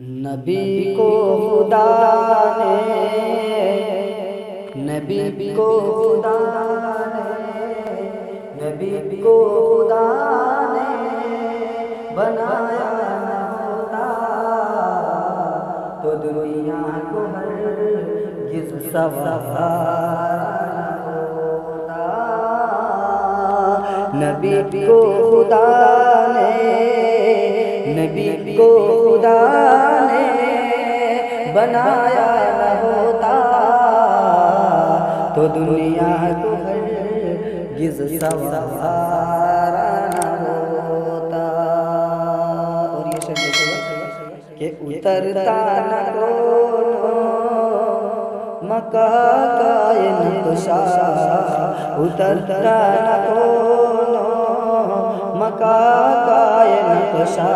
नबी को खुदा ने, नबी को खुदा ने, नबी को खुदा ने बनाया न होता तो दुनिया को हरगिज़ सवारा न होता। नबी को खुदा ने, नबी को खुदा ने बनाया न होता तो दुनिया को हरगिज़ सवारा न होता। और ये शब्द देखिए कि उतरता न कोनो मक्का का ये नक्शा, उतरता न कोनो मक्का का ये नक्शा,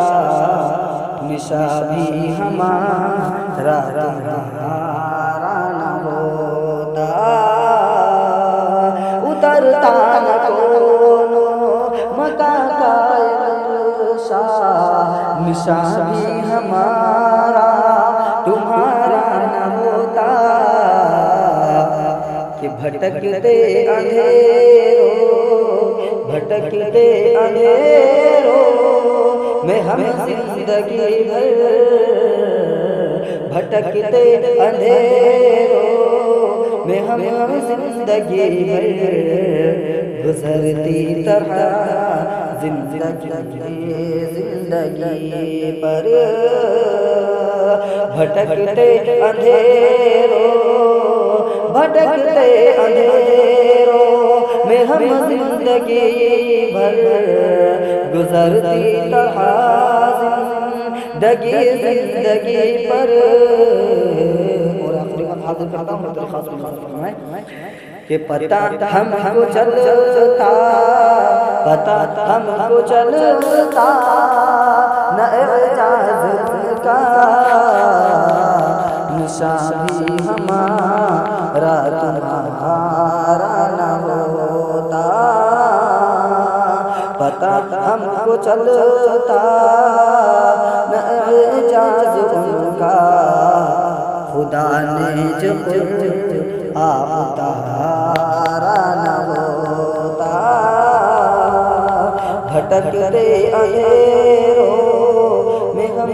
निशा भी हमारा तुम्हारा न होता। उतरता न कोनो मक्का का ये नक्शा, निशा भी हमारा तुम्हारा न होता। कि भटकते अंधेरों, भटकते अंधेरों में हम जिंदगी भर, भटकते अंधेरों में हम जिंदगी भर, गुजरती तरह जिंदगी जिंदगी पर। भटकते अंधेरों, भटकते अंधेरों में हम जिंदगी भर, गुजरती तरह जिंदगी जिंदगी पर। और आखिरी बात हाजिर करता हूँ तो खास कि पता हमको चलता, पता हमको चलता न एजाज़ का, निशा भी हमारा तुम्हारा न होता। पता हमको चलता न एजाज़ उनका, खुदा ने जो आप उतारा न होता। भटकते अंधेरों में हम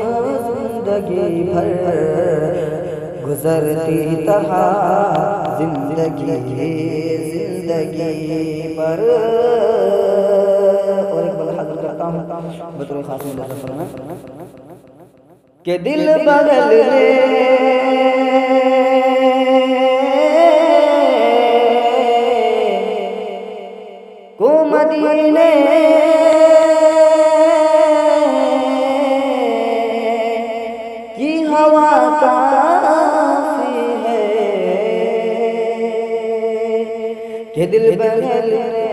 जिंदगी भर, गुजरती तरह जिंदगी जिंदगी पर। और एक बार हाजिर करता हूँ बतौर खास में के दिल बदलने को मदीने की हवा काफी है। कि दिल बदलने